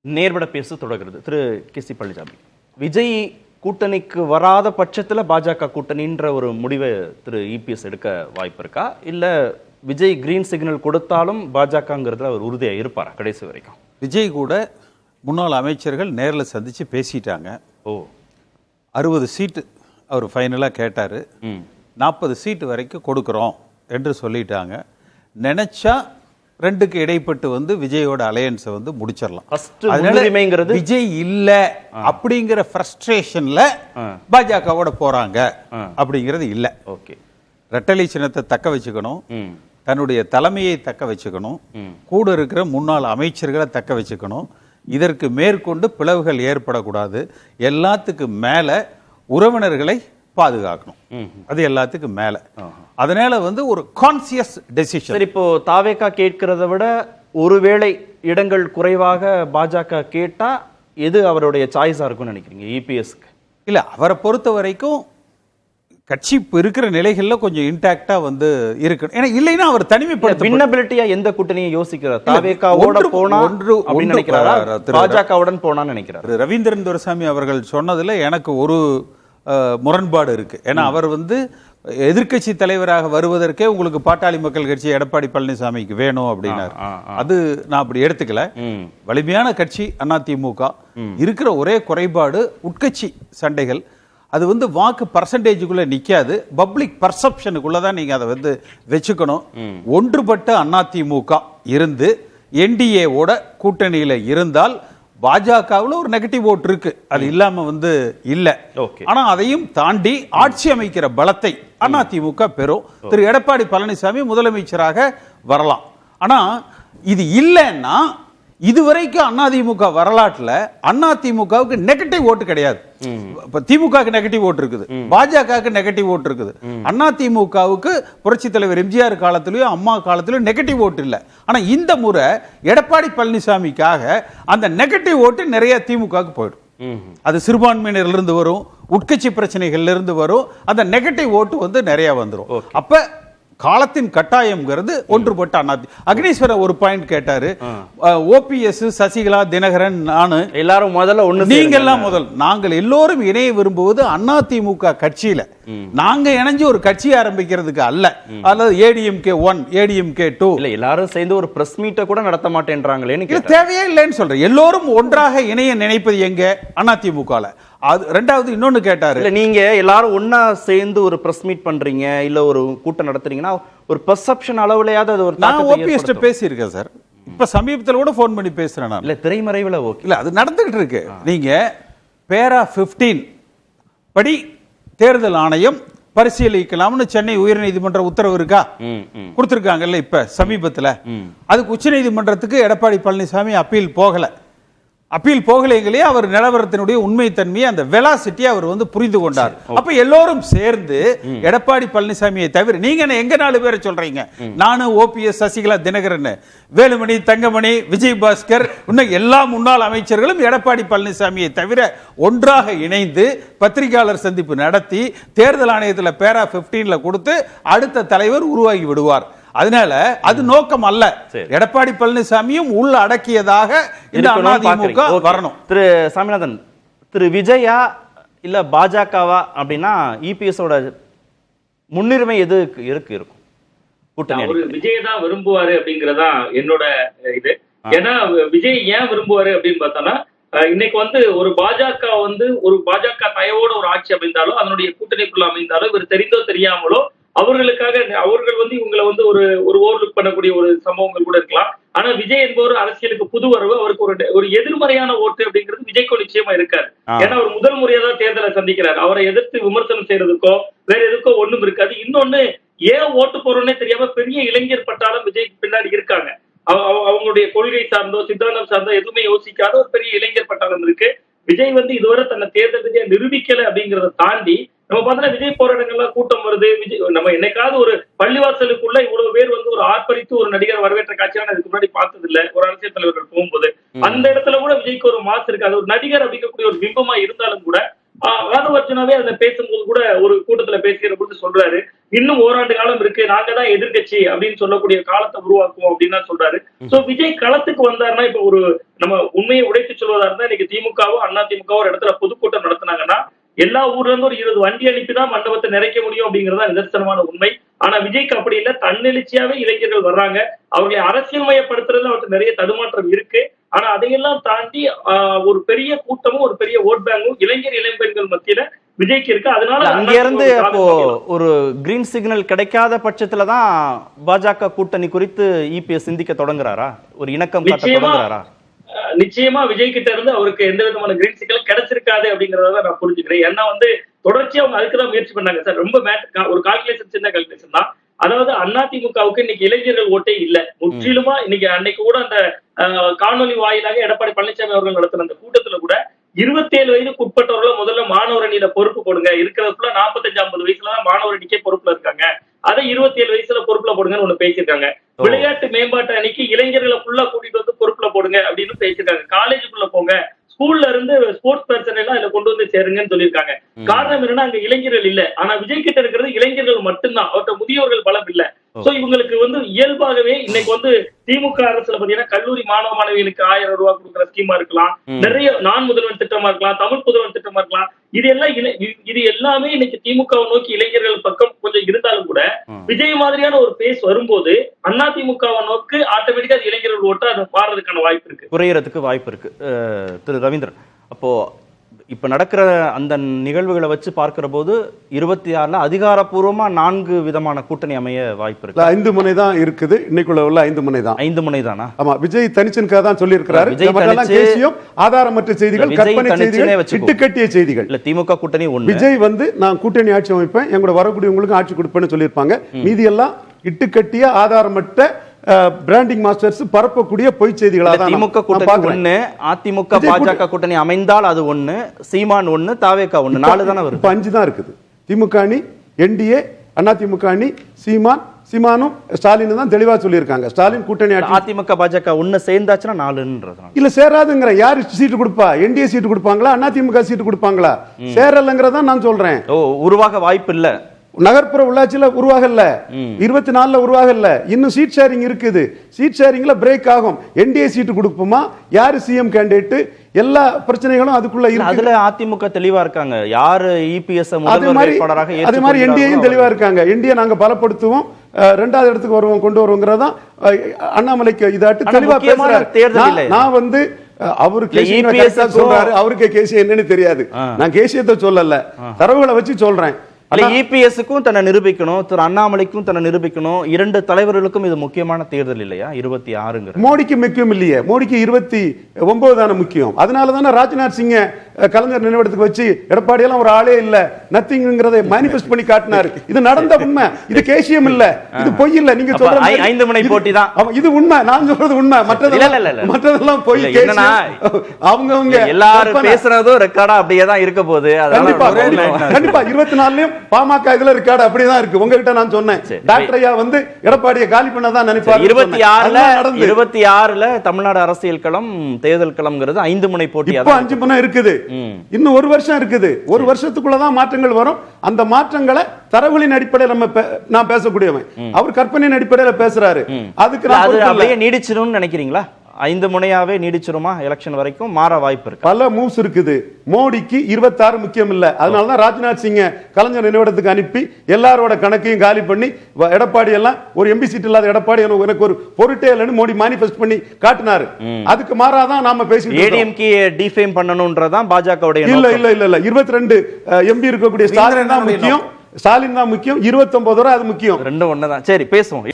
நேர்பட பேச தொடர்கிறது. திரு கே.சி. பழனிசாமி, விஜய் கூட்டணிக்கு வராத பட்சத்தில் பாஜக கூட்டணின்ற ஒரு முடிவை திரு இபிஎஸ் எடுக்க வாய்ப்பு இருக்கா, இல்ல விஜய் கிரீன் சிக்னல் கொடுத்தாலும் பாஜகங்கிறதுல அவர் உறுதியா இருப்பாரா கடைசி வரைக்கும்? விஜய் கூட முன்னாள் அமைச்சர்கள் நேரில் சந்திச்சு பேசிட்டாங்க. 60 சீட்டு அவர் ஃபைனலாக கேட்டார். 40 சீட்டு வரைக்கும் கொடுக்குறோம் என்று சொல்லிட்டாங்க. நினைச்சா 2க்கு இடைப்பட்டு விஜயோட அலையன்ஸை முடிச்சிடலாம். விஜய் இல்ல அப்படிங்கிற ஃப்ரஸ்ட்ரேஷன்ல பாஜகவோட போறாங்க அப்படிங்கிறது இல்ல. ஓகே, ரெட்டலை சின்னத்தை தக்க வச்சுக்கணும், தன்னுடைய தலைமையை தக்க வச்சுக்கணும், கூட இருக்கிற முன்னாள் அமைச்சர்களை தக்க வச்சுக்கணும். இதற்கு மேற்கொண்டு பிளவுகள் ஏற்படக்கூடாது. எல்லாத்துக்கு மேல உறவினர்களை பாதுகாக்கணும். அது எல்லாத்துக்கும் மேல. அதனால ஒரு கான்சியஸ் டெசிஷன். இப்போ தாவேகா கேட்கிறத விட ஒருவேளை இடங்கள் குறைவாக பாஜக கேட்டா எது அவருடைய சாய்ஸா இருக்கும்னு நினைக்கிறீங்க இபிஎஸ்க்கு? இல்ல, அவரை பொறுத்த வரைக்கும் கட்சி இருக்கிற நிலைகள்ல கொஞ்சம் இன்டாக்டா இருக்கணும். ஏன்னா இல்லைன்னா அவர் தனிமைப்படுத்த வின்னபிலிட்டியா எந்த கூட்டணியை யோசிக்கிறார்? தாவேகாவோட போனா அப்படின்னு நினைக்கிறாரா, பாஜகவுடன் போனான்னு நினைக்கிறார்? ரவீந்திரன் துரைசாமி அவர்கள் சொன்னதுல எனக்கு ஒரு முரண்பாடு இருக்கு. ஏன்னா அவர் எதிர்கட்சி தலைவராக வருவதற்கே உங்களுக்கு பாட்டாளி மக்கள் கட்சி எடப்பாடி பழனிசாமிக்கு வேணும் அப்படின்னாரு. அது நான் அப்படி எடுத்துக்கல. வலிமையான கட்சி அதிமுக. இருக்கிற ஒரே குறைபாடு உட்கட்சி சண்டைகள். அது வாக்கு பர்சன்டேஜுக்குள்ள நிக்காது, பப்ளிக் பர்செப்ஷனுக்குள்ளதான் நீங்க அதை வச்சுக்கணும். ஒன்றுபட்ட அதிமுக இருந்து என்டிஏவோட கூட்டணியில இருந்தால் பாஜகவில் ஒரு நெகட்டிவ் ஓட் இருக்கு, அது இல்லாம இல்ல. ஆனா அதையும் தாண்டி ஆட்சி அமைக்கிற பலத்தை அதிமுக பெறும். திரு எடப்பாடி பழனிசாமி முதலமைச்சராக வரலாம். ஆனா இது இல்லைன்னா இதுவரைக்கும் அதிமுக வரலாற்றுல அதிமுகவுக்கு நெகட்டிவ் ஓட்டு கிடையாது. இப்ப திமுக நெகட்டிவ் ஓட்டு இருக்குது, பாஜக நெகட்டிவ் ஓட்டு இருக்குது. அதிமுகவுக்கு புரட்சி தலைவர் எம்ஜிஆர் காலத்திலயும் அம்மா காலத்திலயும் நெகட்டிவ் ஓட்டு இல்லை. ஆனா இந்த முறை எடப்பாடி பழனிசாமிக்காக அந்த நெகட்டிவ் ஓட்டு நிறைய திமுகவுக்கு போயிடும். அது சிறுபான்மையினர்ல இருந்து வரும், உட்கட்சி பிரச்சனைகள்ல இருந்து வரும். அந்த நெகட்டிவ் ஓட்டு நிறைய வந்துடும். அப்ப காலத்தின் கட்டாயம்ங்கிறது ஒன்றுபட்ட அண்ணாதி. அக்னீஸ்வரர் ஒரு பாயிண்ட் கேட்டாரு, ஓபிஎஸ், சசிகலா, தினகரன், நானு எல்லாரும் முதல்ல ஒண்ணு, நீங்க எல்லாம் முதல், நாங்கள் எல்லோரும் இணைய விரும்புவது அதிமுக கட்சியில. நாங்க இணைஞ்சு ஒரு கட்சி ஆரம்பிக்கிறதுக்கு அல்ல. அல்லது ஏடிஎம்கே 1, ஏடிஎம்கே 2 இல்ல எல்லாரும் சேர்ந்து ஒரு பிரஸ் மீட்டை கூட நடத்த மாட்டேன்றாங்களே. தேவையே இல்லைன்னு சொல்றேன். எல்லோரும் ஒன்றாக இணைய நினைப்பது எங்க? அதிமுகல. அது ரெண்டாவது. இன்னொன்னு கேட்டாரு, இல்ல நீங்க எல்லாரும் ஒன்னா சேர்ந்து ஒரு பிரஸ் மீட் பண்றீங்க, இல்ல ஒரு கூட்டம் நடத்துறீங்கன்னா ஒரு பெர்செப்ஷன் அளவுலயாவது அது ஒரு நான் ஓபிஎஸ் பேசி இருக்கேன் சார். இப்ப சமீபத்தில் கூட போன் பண்ணி பேசுறேன் நான். இல்ல திரைமறைவுல ஓகே, இல்ல அது நடந்துகிட்டு இருக்கு. நீங்க பேரா 15 படி தேர்தல் ஆணையம் பரிசீலிக்கலாம்னு சென்னை உயர்நீதிமன்ற உத்தரவு இருக்கா, கொடுத்திருக்காங்கல்ல இப்ப சமீபத்துல. அதுக்கு உச்ச நீதிமன்றத்துக்கு எடப்பாடி பழனிசாமி அப்பீல் போகல. அப்பீல் போகலைங்களே, அவர் நிலவரத்தினுடைய உண்மைத்தன்மையை, அந்த வெலாசிட்டி அவர் புரிந்து கொண்டார். அப்ப எல்லோரும் சேர்ந்து எடப்பாடி பழனிசாமியை தவிர நீங்க எங்க 4 பேரை சொல்றீங்க? நானும் ஓபிஎஸ், சசிகலா, தினகரன், வேலுமணி, தங்கமணி, விஜயபாஸ்கர், இன்னும் எல்லா முன்னாள் அமைச்சர்களும் எடப்பாடி பழனிசாமியை தவிர ஒன்றாக இணைந்து பத்திரிகையாளர் சந்திப்பு நடத்தி தேர்தல் ஆணையத்தில் பேரா 15 கொடுத்து அடுத்த தலைவர் உருவாகி விடுவார். அதனால அது நோக்கம் அல்ல. எடப்பாடி பழனிசாமியும் உள்ள அடக்கியதாக இந்த அதிமுக வரணும். திரு சாமிநாதன், திரு விஜயா இல்ல பாஜகவா அப்படின்னா இபிஎஸ் முன்னுரிமை எது இருக்கும்? கூட்டணி விஜய் தான் விரும்புவாரு அப்படிங்கறதா என்னோட இது. ஏன்னா விஜய் ஏன் விரும்புவாரு அப்படின்னு பார்த்தோம்னா, இன்னைக்கு ஒரு பாஜக ஒரு பாஜக தயவோட ஒரு ஆட்சி அமைந்தாலும், அதனுடைய கூட்டணிக்குள்ள அமைந்தாலும், இவர் தெரிந்தோ தெரியாமலோ அவர்களுக்காக அவர்கள் இவங்களை ஒரு ஓவர்லுக் பண்ணக்கூடிய ஒரு சம்பவங்கள் கூட இருக்கலாம். ஆனா விஜய் என்பவர் அரசியலுக்கு புது வரவு, அவருக்கு ஒரு எதிர்மறையான ஓட்டு அப்படிங்கிறது விஜய்க்கு நிச்சயமா இருக்காது. ஏன்னா அவர் முதல் முறையா தான் தேர்தலை சந்திக்கிறார். அவரை எதிர்த்து விமர்சனம் செய்யறதுக்கோ வேற எதுக்கோ ஒண்ணும் இருக்காது. இன்னொன்னு, ஏன் ஓட்டு போறோன்னே தெரியாம பெரிய இளைஞர் பட்டாலும் விஜய்க்கு பின்னாடி இருக்காங்க. அவங்களுடைய கொள்கை சார்ந்தோ சித்தாந்தம் சார்ந்தோ எதுவுமே யோசிக்காத ஒரு பெரிய இளைஞர் பட்டாளம் இருக்கு. விஜய் இதுவரை தன்னை தேர்தல் நிரூபிக்கல அப்படிங்கறத தாண்டி நம்ம பார்த்தோம்னா விஜய் போராட்டங்கள்லாம் கூட்டம் வருது. விஜய் நம்ம என்னைக்காவது ஒரு பள்ளிவாசலுக்குள்ள இவ்வளவு பேர் ஒரு ஆர்ப்பரித்து ஒரு நடிகர் வரவேற்ற காட்சியான இதுக்கு முன்னாடி பார்த்தது இல்ல. ஒரு அரசியல் தலைவர்கள் போகும்போது அந்த இடத்துல கூட விஜய்க்கு ஒரு மாசு இருக்கு. அது ஒரு நடிகர் அப்படிங்கக்கூடிய ஒரு பிம்பமா இருந்தாலும் கூட ஆதவ அர்ஜுனாவே அதுல பேசும்போது கூட ஒரு கூட்டத்துல பேசுகிற போது சொல்றாரு, இன்னும் ஓராண்டு காலம் இருக்கு, நாங்க தான் எதிர்க்கட்சி அப்படின்னு சொல்லக்கூடிய காலத்தை உருவாக்குவோம் அப்படின்னு சொல்றாரு. சோ விஜய் களத்துக்கு வந்தாருன்னா, இப்ப ஒரு நம்ம உண்மையை உடைத்து சொல்வதா இருந்தா, இன்னைக்கு திமுகவோ அதிமுகவோ ஒரு இடத்துல பொதுக்கூட்டம் நடத்தினாங்கன்னா எல்லா ஊர்ல இருந்து ஒரு 20 வண்டி அனுப்பிதான் மண்டபத்தை நிறைக்க முடியும் அப்படிங்கறதா நிதர்சனமான உண்மை. ஆனா விஜய்க்கு அப்படி இல்ல, தன்னெழுச்சியாவே இளைஞர்கள் வர்றாங்க. அவர்களை அரசியல் மயப்படுத்துறதுல அவருக்கு நிறைய தடுமாற்றம் இருக்கு. ஆனா அதையெல்லாம் தாண்டி ஒரு பெரிய கூட்டமும் ஒரு பெரிய ஓட் பேங்கும் இளைஞர்கள் மத்தியில விஜய்க்கு இருக்கு. அதனால அங்க இருந்து அப்போ ஒரு கிரீன் சிக்னல் கிடைக்காத பட்சத்துலதான் பாஜக கூட்டணி குறித்து இபிஎஸ் சிந்திக்க தொடங்குறாரா, ஒரு இணக்கம் காட்ட தொடங்குறாரா? நிச்சயமா விஜய் கிட்ட இருந்து அவருக்கு எந்த விதமான கிரீன் சிக்னல் கிடைச்சிருக்காது அப்படிங்கறத நான் புரிஞ்சுக்கிறேன். ஏன்னா தொடர்ச்சியா அவங்க அதுக்குதான் முயற்சி பண்ணாங்க சார். ரொம்ப ஒரு கால்குலேஷன், சின்ன கால்குலேஷன் தான். அதாவது அதிமுகவுக்கு இன்னைக்கு இளைஞர்கள் ஓட்டே இல்ல. முற்றிலுமா இன்னைக்கு அன்னைக்கு கூட அந்த காணொலி வாயிலாக எடப்பாடி பழனிசாமி அவர்கள் நடத்தின அந்த கூட்டத்துல கூட 27 வயதுக்கு உட்பட்டவர்களை முதல்ல மாணவர் அணியில பொறுப்பு போடுங்க, இருக்கிறதுக்குள்ள 45-50 வயசுலதான் மாணவர் அணிக்கே பொறுப்புல இருக்காங்க, அதை 27 வயசுல பொறுப்புல போடுங்கன்னு ஒண்ணு பேசியிருக்காங்க. விளையாட்டு மேம்பாட்டு அணிக்கு இளைஞர்களை ஃபுல்லா கூட்டிட்டு வந்து பொறுப்புல போடுங்க அப்படின்னு பேசியிருக்காங்க. காலேஜுக்குள்ள போங்க, ஸ்கூல்ல இருந்து ஸ்போர்ட்ஸ் பர்சன் எல்லாம் இதுல கொண்டு வந்து சேருங்கன்னு சொல்லியிருக்காங்க. காரணம் என்னன்னா அங்க இளைஞர்கள் இல்ல. ஆனா விஜய் கிட்ட இருக்கிறது இளைஞர்கள் மட்டும்தான், அவர்கிட்ட முதியோர்கள் பலம் இல்ல. சோ இவங்களுக்கு இயல்பாகவே இன்னைக்கு திமுக அரசுல பாத்தீங்கன்னா கல்லூரி மாணவ மாணவிகளுக்கு 1000 ரூபாய் கொடுக்குற ஸ்கீமா இருக்கலாம், நிறைய நான் முதல்வன் திட்டமா இருக்கலாம், தமிழ் புதல்வன் திட்டமா இருக்கலாம். இது எல்லாமே இன்னைக்கு திமுகவை நோக்கி இளைஞர்கள் பக்கம் கொஞ்சம் இருந்தாலும் கூட விஜய் மாதிரியான ஒரு பேஸ் வரும்போது அதிமுகவை நோக்கி ஆட்டோமேட்டிக்கா இளைஞர்கள் ஓட்ட அது மாறதுக்கான வாய்ப்பு இருக்கு, குறையறதுக்கு வாய்ப்பு இருக்கு. திரு ரவீந்திரன், அப்போ இப்ப நடக்கிற அந்த நிகழ்வுகளை வச்சு பார்க்கிற போது 26ல அதிகாரப்பூர்வமா 4 விதமான கூட்டணி அமைய வாய்ப்பு இருக்கு. 5 முனை தான் இருக்குது. இன்னைக்குள்ள உள்ள 5 முனை தான். 5 முனை தானா? ஆமா, விஜய் தனிச்சனுக்காக தான் சொல்லி இருக்கிறாரு. ஆதாரமற்ற செய்திகள், கற்பனை செய்திகள், இட்டுக்கட்டிய செய்திகள். இல்ல திமுக கூட்டணி ஒண்ணு. விஜய் நான் கூட்டணி ஆட்சி அமைப்பேன், எங்களோட வரக்கூடியவங்களுக்கு ஆட்சி கொடுப்பேன்னு சொல்லியிருப்பாங்க. மீதி எல்லாம் இட்டுக்கட்டிய ஆதாரமற்ற பிராண்டிங் மாஸ்டர்ஸ் பரப்பக்கூடிய பொய் செய்திகளா தான். திமுக கூட்டணி ஒண்ணு, அதிமுக பாஜக கூட்டணி அமைந்தால் அது ஒண்ணு, சீமான் ஒண்ணு, தாவேகா ஒண்ணு, 4 தானே வருது. 5 தான் இருக்குது. திமுக அணி, என்டிஏ, அதிமுக அணி, சீமானும் ஸ்டாலின் தான் தெளிவா சொல்லியிருக்காங்க. ஸ்டாலின் கூட்டணி ஆட்சி. அதிமுக பாஜக ஒண்ணு சேர்ந்தாச்சுன்னா 4ன்றது இல்ல சேராதுங்கிற. யாரு சீட்டு கொடுப்பா? என்டிஏ சீட்டு கொடுப்பாங்களா, அதிமுக சீட்டு கொடுப்பாங்களா? சேரலங்கிறதா நான் சொல்றேன். உருவாக வாய்ப்பு இல்ல. நகர்ப்புற உள்ளாட்சியில உருவாகல, 24ல உருவாகல. இன்னும் சீட் ஷேரிங் இருக்குது. சீட் ஷேரிங்ல பிரேக் ஆகும். என்டிஏ சீட்டு கொடுப்போமா, யாரு சிஎம் கேண்டிடேட், எல்லா பிரச்சனைகளும் அதுக்குள்ள இருக்கு. அதுல அதிமுக தெளிவா இருக்காங்க. யாரு இபிஎஸ் முதல்வர் வேட்பாளராக ஏற்று, அதே மாதிரி என்டிஏயும் தெளிவா இருக்காங்க. என்டிஏ நாங்க பலப்படுத்துவோம், 2வது இடத்துக்கு வருவோம், கொண்டு வருவோங்கிறதா அண்ணாமலைக்கு இதாட்டு தெளிவா பேசுறாரு. நான் அவருக்கு சொல்றாரு, அவருக்கு கேசி என்னன்னு தெரியாது. நான் கேசியத்தை சொல்லல, தரவுகளை வச்சு சொல்றேன். இபிஎஸ்க்கும் தன்னை நிரூபிக்கணும், திரு அண்ணாமலைக்கும் தன்னை நிரூபிக்கணும். 2 தலைவர்களுக்கும் இது முக்கியமான தேர்தல் இல்லையா? 26. மோடிக்கு முக்கியம் இல்லையே, மோடிக்கு 29 தானே முக்கியம். அதனால தானே ராஜ்நாத் சிங் கலைஞர் நினைவிடத்துக்கு வச்சு எடப்பாடி எல்லாம் ஒரு ஆளே இல்ல, நத்திங்கிறதை மேனிஃபெஸ்ட் பண்ணி காட்டினாரு. இது நடந்த உண்மை, இது கேசியம் இல்ல, இது பொய் இல்ல. நீங்க சொல்ற 5 முனை போட்டி தான் இது உண்மை, நான் சொல்றது உண்மை. மற்றதெல்லாம் பொய். அவங்க எல்லாரும் பேசுறதும் ரெக்கார்டா அப்படியே தான் இருக்க போகுது. கண்டிப்பா 24லயும் பாமக இதுல இருக்காடு அப்படிதான் இருக்கு. உங்ககிட்ட நான் சொன்னேன், டாக்டர் ஐயா எடப்பாடியை காலி பண்ணதான் நினைப்பாரு. 26ல தமிழ்நாடு அரசியல் களம், தேர்தல் களம்ங்கிறது 5 முனை போட்டி. 5 முனை இருக்குது. இன்னும் 1 வருஷம் இருக்குது. 1 வருஷத்துக்குள்ளதான் மாற்றங்கள் வரும். அந்த மாற்றங்களை தரவுகளின் அடிப்படையில் நான் பேசக்கூடியவன். அவர் கற்பனையின் அடிப்படையில் பேசுறாரு. அதுக்கு அப்படியே நீடிச்சிரும்னு நினைக்கிறீங்களா? 5 முனையாவே நீடிச்சிருமா? எலெக்ஷன் வரைக்கும் மாற வாய்ப்பு இருக்கு. பல மூவ்ஸ் இருக்குது. மோடிக்கு 26 முக்கியம் இல்ல. அதனாலதான் ராஜ்நாத் சிங் கலைஞர் நினைவிடத்துக்கு அனுப்பி எல்லாரோட கணக்கையும் காலி பண்ணி எடப்பாடி எல்லாம் ஒரு எம்பி சீட் இல்லாத எடப்பாடி எனக்கு ஒரு பொருட்டே இல்லைன்னு மோடி மேனிஃபெஸ்ட் பண்ணி காட்டினாரு. அதுக்கு மாறாதான் நாம பேசிட்டு ஏடிஎம்கே டிஃபேம் பண்ணணும்ன்றதான் பாஜகவுடைய. இல்ல இல்ல இல்ல இல்ல 22 எம்பி இருக்கக்கூடிய ஸ்டாலின் தான் முக்கியம். ஸ்டாலின் தான் முக்கியம். 29 வரை அது முக்கியம். 2 ஒண்ணுதான். சரி, பேசுவோம்.